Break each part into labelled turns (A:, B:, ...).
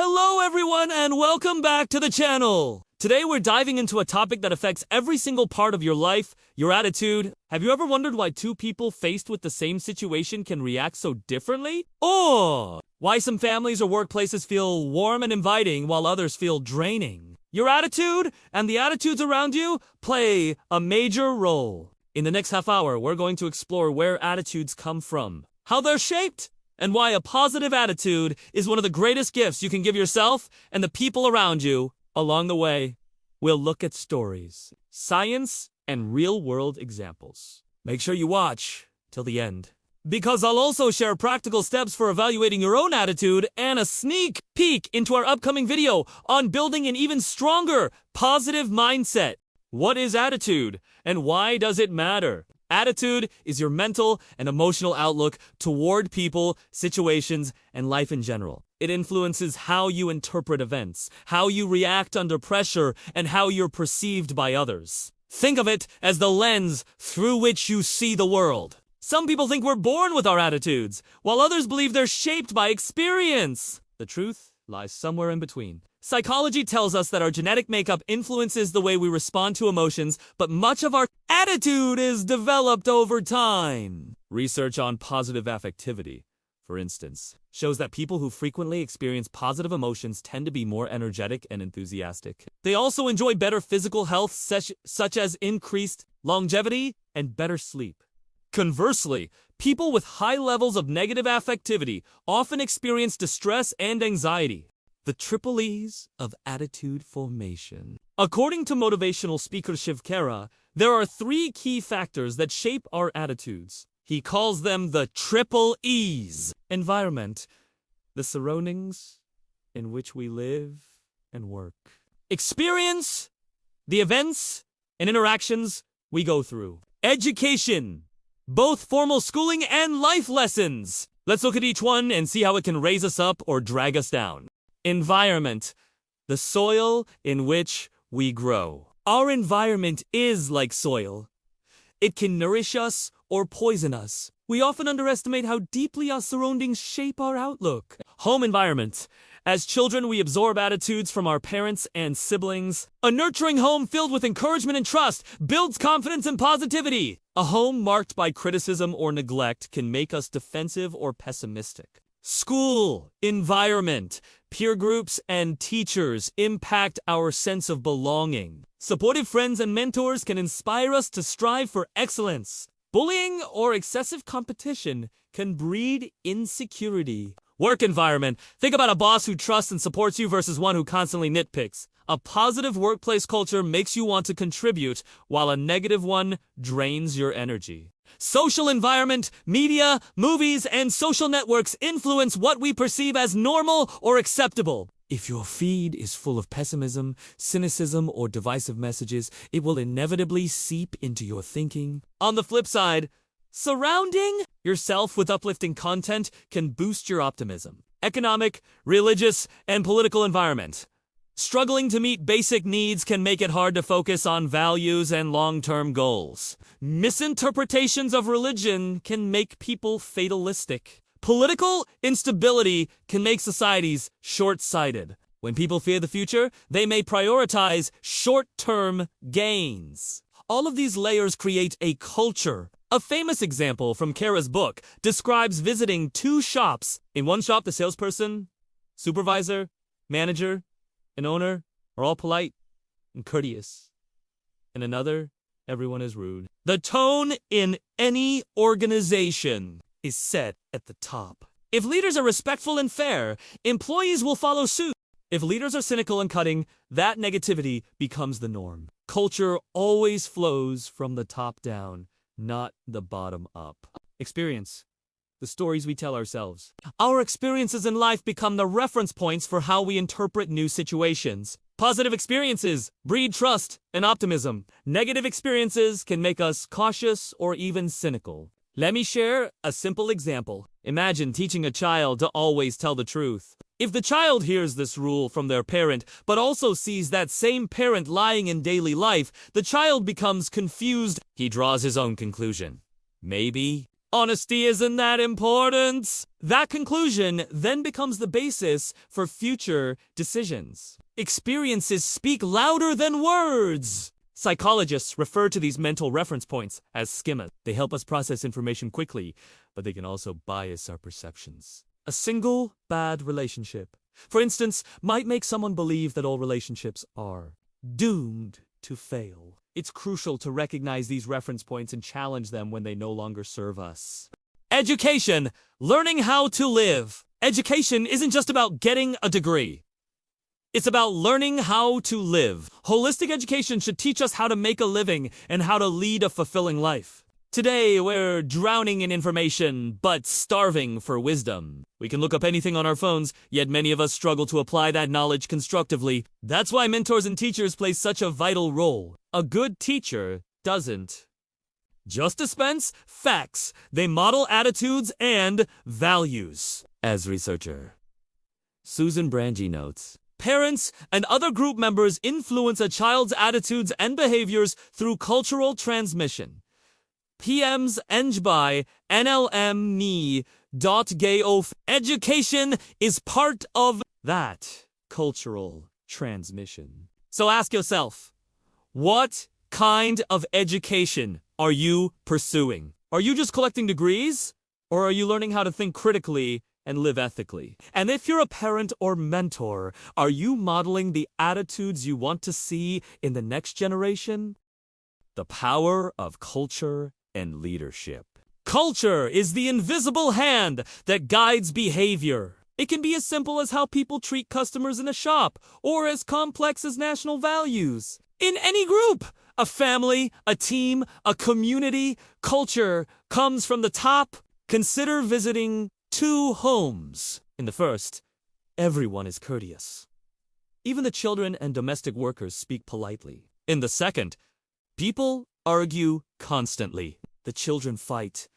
A: Hello everyone and welcome back to the channel! Today we're diving into a topic that affects every single part of your life, your attitude. Have you ever wondered why two people faced with the same situation can react so differently? Or why some families or workplaces feel warm and inviting while others feel draining? Your attitude and the attitudes around you play a major role. In the next half hour, we're going to explore where attitudes come from, how they're shaped, and why a positive attitude is one of the greatest gifts you can give yourself and the people around you. Along the way, we'll look at stories, science, and real-world examples. Make sure you watch till the end, because I'll also share practical steps for evaluating your own attitude and a sneak peek into our upcoming video on building an even stronger positive mindset. What is attitude, and why does it matter? Attitude is your mental and emotional outlook toward people, situations, and life in general. It influences how you interpret events, how you react under pressure, and how you're perceived by others. Think of it as the lens through which you see the world. Some people think we're born with our attitudes, while others believe they're shaped by experience. The truth lies somewhere in between. Psychology tells us that our genetic makeup influences the way we respond to emotions, but much of our attitude is developed over time. Research on positive affectivity, for instance, shows that people who frequently experience positive emotions tend to be more energetic and enthusiastic. They also enjoy better physical health, such as increased longevity and better sleep. Conversely, people with high levels of negative affectivity often experience distress and anxiety. The triple E's of attitude formation. According to motivational speaker Shiv Khera, there are 3 key factors that shape our attitudes. He calls them the triple E's. Environment, the surroundings in which we live and work. Experience, the events and interactions we go through. Education, both formal schooling and life lessons. Let's look at each one and see how it can raise us up or drag us down. Environment, the soil in which we grow. Our environment is like soil. It can nourish us or poison us. We often underestimate how deeply our surroundings shape our outlook. Home environment. As children, we absorb attitudes from our parents and siblings. A nurturing home filled with encouragement and trust builds confidence and positivity. A home marked by criticism or neglect can make us defensive or pessimistic. School environment. Peer groups and teachers impact our sense of belonging. Supportive friends and mentors can inspire us to strive for excellence. Bullying or excessive competition can breed insecurity. Work environment. Think about a boss who trusts and supports you versus one who constantly nitpicks. A positive workplace culture makes you want to contribute, while a negative one drains your energy. Social environment, media, movies, and social networks influence what we perceive as normal or acceptable. If your feed is full of pessimism, cynicism, or divisive messages, it will inevitably seep into your thinking. On the flip side, surrounding yourself with uplifting content can boost your optimism. Economic, religious, and political environment. Struggling to meet basic needs can make it hard to focus on values and long-term goals. Misinterpretations of religion can make people fatalistic. Political instability can make societies short-sighted. When people fear the future, they may prioritize short-term gains. All of these layers create a culture. A famous example from Khera's book describes visiting 2 shops. In one shop, the salesperson, supervisor, manager, and owner are all polite and courteous. In another, everyone is rude. The tone in any organization is set at the top. If leaders are respectful and fair, employees will follow suit. If leaders are cynical and cutting, that negativity becomes the norm. Culture always flows from the top down, not the bottom up. Experience. The stories we tell ourselves. Our experiences in life become the reference points for how we interpret new situations. Positive experiences breed trust and optimism. Negative experiences can make us cautious or even cynical. Let me share a simple example. Imagine teaching a child to always tell the truth. If the child hears this rule from their parent, but also sees that same parent lying in daily life, the child becomes confused. He draws his own conclusion. Maybe Honesty isn't that important. That conclusion then becomes the basis for future decisions. Experiences speak louder than words. Psychologists refer to these mental reference points as schemas. They help us process information quickly, but they can also bias our perceptions. A single bad relationship, for instance, might make someone believe that all relationships are doomed to fail. It's crucial to recognize these reference points and challenge them when they no longer serve us. Education, learning how to live. Education isn't just about getting a degree. It's about learning how to live. Holistic education should teach us how to make a living and how to lead a fulfilling life. Today, we're drowning in information, but starving for wisdom. We can look up anything on our phones, yet many of us struggle to apply that knowledge constructively. That's why mentors and teachers play such a vital role. A good teacher doesn't just dispense facts. They model attitudes and values. As researcher Susan Brangi notes, parents and other group members influence a child's attitudes and behaviors through cultural transmission. PM's Enjbai NLM Ni.Gaof. Education is part of that cultural transmission. So ask yourself, what kind of education are you pursuing? Are you just collecting degrees? Or are you learning how to think critically and live ethically? And if you're a parent or mentor, are you modeling the attitudes you want to see in the next generation? The power of culture and leadership. Culture is the invisible hand that guides behavior. It can be as simple as how people treat customers in a shop, or as complex as national values. In any group, a family, a team, a community, culture comes from the top. Consider visiting 2 homes. In the first, everyone is courteous. Even the children and domestic workers speak politely. In the second, people argue constantly. The children fight,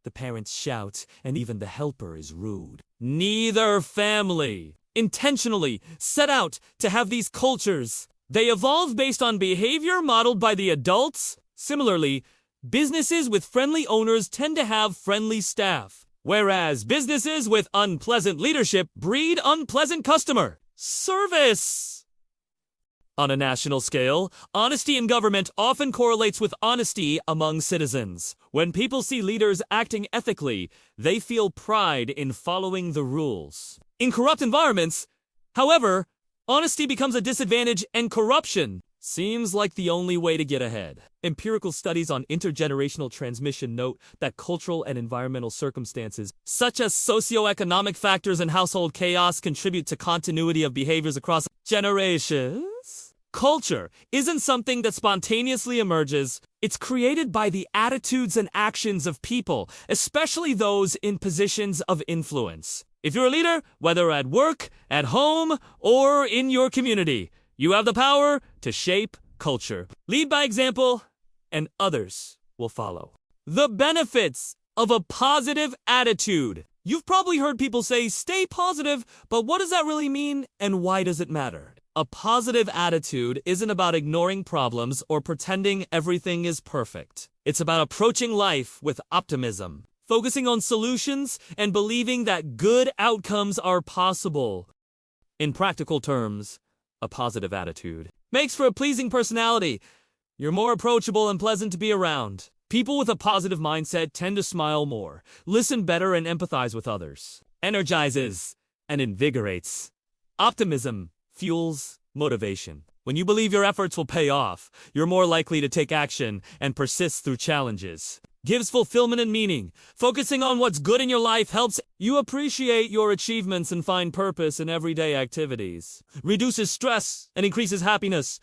A: the parents shout, and even the helper is rude. Neither family intentionally set out to have these cultures. They evolve based on behavior modeled by the adults. Similarly, businesses with friendly owners tend to have friendly staff, whereas businesses with unpleasant leadership breed unpleasant customer service. On a national scale, honesty in government often correlates with honesty among citizens. When people see leaders acting ethically, they feel pride in following the rules. In corrupt environments, however, honesty becomes a disadvantage and corruption seems like the only way to get ahead. Empirical studies on intergenerational transmission note that cultural and environmental circumstances, such as socioeconomic factors and household chaos, contribute to continuity of behaviors across generations. Culture isn't something that spontaneously emerges. It's created by the attitudes and actions of people, especially those in positions of influence. If you're a leader, whether at work, at home, or in your community, you have the power to shape culture. Lead by example, and others will follow. The benefits of a positive attitude. You've probably heard people say, stay positive, but what does that really mean, and why does it matter? A positive attitude isn't about ignoring problems or pretending everything is perfect. It's about approaching life with optimism, focusing on solutions, and believing that good outcomes are possible. In practical terms, a positive attitude makes for a pleasing personality. You're more approachable and pleasant to be around. People with a positive mindset tend to smile more, listen better, and empathize with others. Energizes and invigorates. Optimism fuels motivation. When you believe your efforts will pay off, you're more likely to take action and persist through challenges. Gives fulfillment and meaning. Focusing on what's good in your life helps you appreciate your achievements and find purpose in everyday activities. Reduces stress and increases happiness.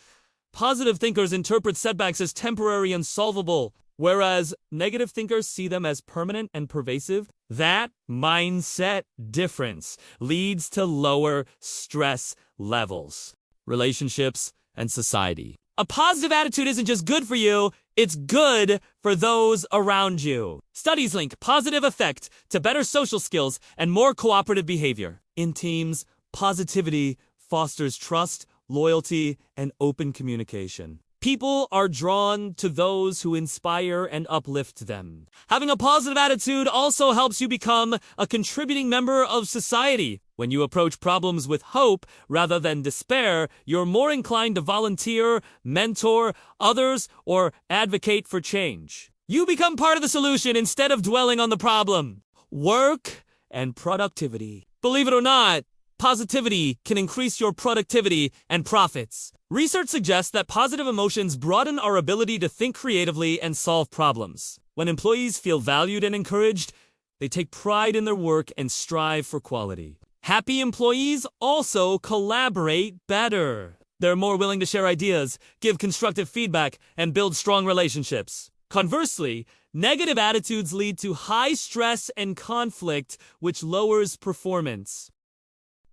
A: Positive thinkers interpret setbacks as temporary and solvable, whereas negative thinkers see them as permanent and pervasive. That mindset difference leads to lower stress levels, relationships, and society. A positive attitude isn't just good for you, it's good for those around you. Studies link positive effect to better social skills and more cooperative behavior. In teams, positivity fosters trust, loyalty, and open communication. People are drawn to those who inspire and uplift them. Having a positive attitude also helps you become a contributing member of society. When you approach problems with hope rather than despair, you're more inclined to volunteer, mentor others, or advocate for change. You become part of the solution instead of dwelling on the problem. Work and productivity. Believe it or not, positivity can increase your productivity and profits. Research suggests that positive emotions broaden our ability to think creatively and solve problems. When employees feel valued and encouraged, they take pride in their work and strive for quality. Happy employees also collaborate better. They're more willing to share ideas, give constructive feedback, and build strong relationships. Conversely, negative attitudes lead to high stress and conflict, which lowers performance.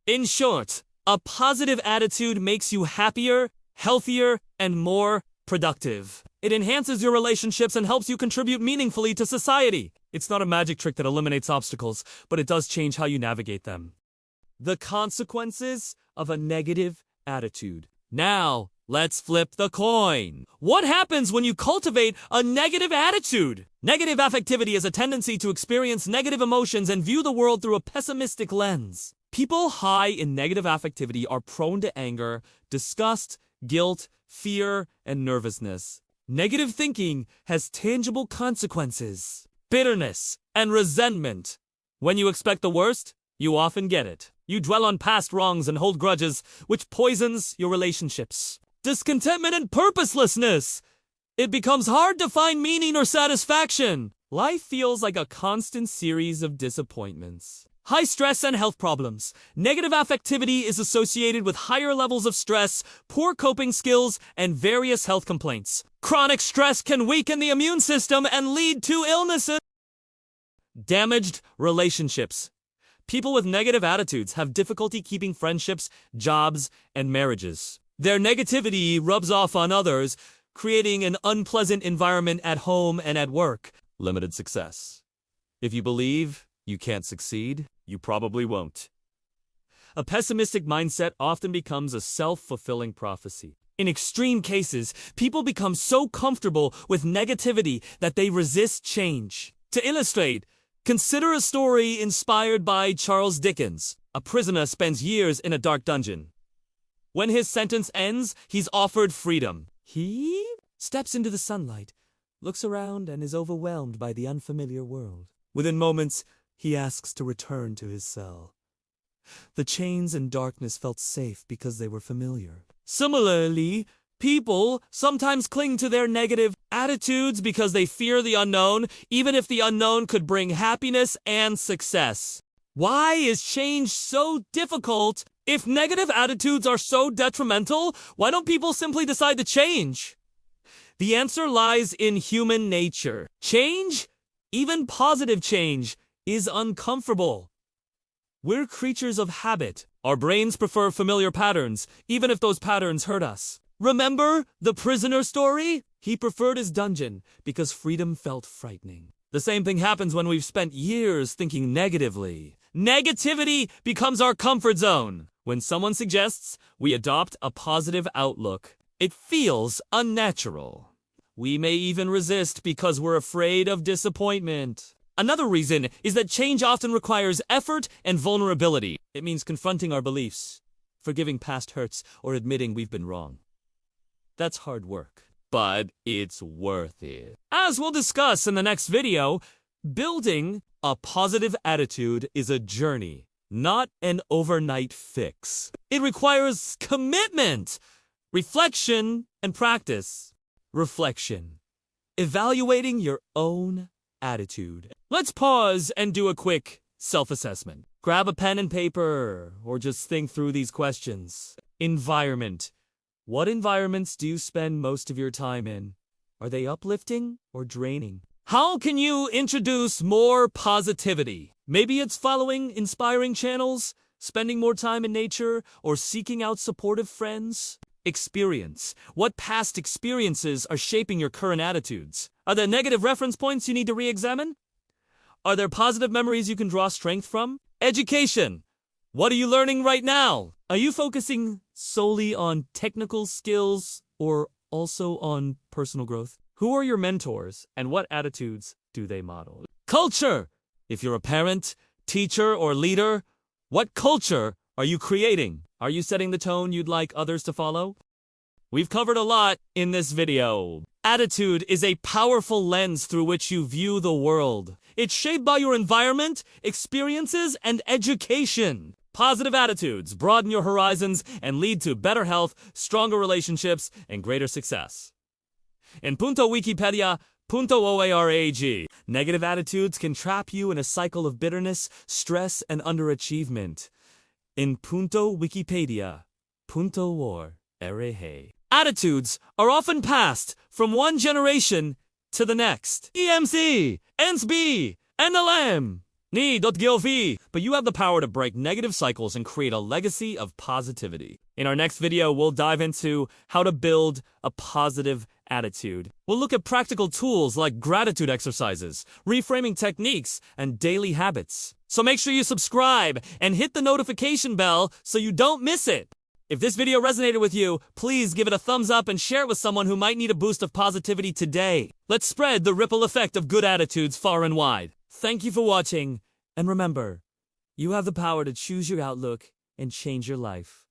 A: In short, a positive attitude makes you happier, healthier, and more productive. It enhances your relationships and helps you contribute meaningfully to society. It's not a magic trick that eliminates obstacles, but it does change how you navigate them. The consequences of a negative attitude. Now, let's flip the coin. What happens when you cultivate a negative attitude? Negative affectivity is a tendency to experience negative emotions and view the world through a pessimistic lens. People high in negative affectivity are prone to anger, disgust, guilt, fear, and nervousness. Negative thinking has tangible consequences. Bitterness and resentment. When you expect the worst, you often get it. You dwell on past wrongs and hold grudges, which poisons your relationships. Discontentment and purposelessness. It becomes hard to find meaning or satisfaction. Life feels like a constant series of disappointments. High stress and health problems. Negative affectivity is associated with higher levels of stress, poor coping skills, and various health complaints. Chronic stress can weaken the immune system and lead to illnesses. Damaged relationships. People with negative attitudes have difficulty keeping friendships, jobs, and marriages. Their negativity rubs off on others, creating an unpleasant environment at home and at work. Limited success. If you believe you can't succeed, you probably won't. A pessimistic mindset often becomes a self-fulfilling prophecy. In extreme cases, people become so comfortable with negativity that they resist change. To illustrate, consider a story inspired by Charles Dickens. A prisoner spends years in a dark dungeon. When his sentence ends, he's offered freedom. He steps into the sunlight, looks around, and is overwhelmed by the unfamiliar world. Within moments, he asks to return to his cell. The chains and darkness felt safe because they were familiar. Similarly, people sometimes cling to their negative attitudes because they fear the unknown, even if the unknown could bring happiness and success. Why is change so difficult? If negative attitudes are so detrimental, why don't people simply decide to change? The answer lies in human nature. Change, even positive change, is uncomfortable. We're creatures of habit. Our brains prefer familiar patterns, even if those patterns hurt us. Remember the prisoner story? He preferred his dungeon because freedom felt frightening. The same thing happens when we've spent years thinking negatively. Negativity becomes our comfort zone. When someone suggests we adopt a positive outlook, it feels unnatural. We may even resist because we're afraid of disappointment. Another reason is that change often requires effort and vulnerability. It means confronting our beliefs, forgiving past hurts, or admitting we've been wrong. That's hard work, but it's worth it. As we'll discuss in the next video, building a positive attitude is a journey, not an overnight fix. It requires commitment, reflection, and practice. Reflection. Evaluating your own attitude. Let's pause and do a quick self-assessment. Grab a pen and paper, or just think through these questions. Environment. What environments do you spend most of your time in? Are they uplifting or draining? How can you introduce more positivity? Maybe it's following inspiring channels, spending more time in nature, or seeking out supportive friends. Experience. What past experiences are shaping your current attitudes? Are there negative reference points you need to re-examine? Are there positive memories you can draw strength from? Education. What are you learning right now? Are you focusing solely on technical skills or also on personal growth. Who are your mentors and what attitudes do they model? Culture! If you're a parent, teacher, or leader, what culture are you creating? Are you setting the tone you'd like others to follow? We've covered a lot in this video. Attitude is a powerful lens through which you view the world. It's shaped by your environment, experiences, and education. Positive attitudes broaden your horizons and lead to better health, stronger relationships, and greater success. In Punto Wikipedia, Punto OARAG, negative attitudes can trap you in a cycle of bitterness, stress, and underachievement. In Punto Wikipedia, Punto War, Erehe. Attitudes are often passed from one generation to the next. EMC, NSB, NLM, Ni.Gilv. But you have the power to break negative cycles and create a legacy of positivity. In our next video, we'll dive into how to build a positive attitude. We'll look at practical tools like gratitude exercises, reframing techniques, and daily habits. So make sure you subscribe and hit the notification bell so you don't miss it. If this video resonated with you, please give it a thumbs up and share it with someone who might need a boost of positivity today. Let's spread the ripple effect of good attitudes far and wide. Thank you for watching, and remember, you have the power to choose your outlook and change your life.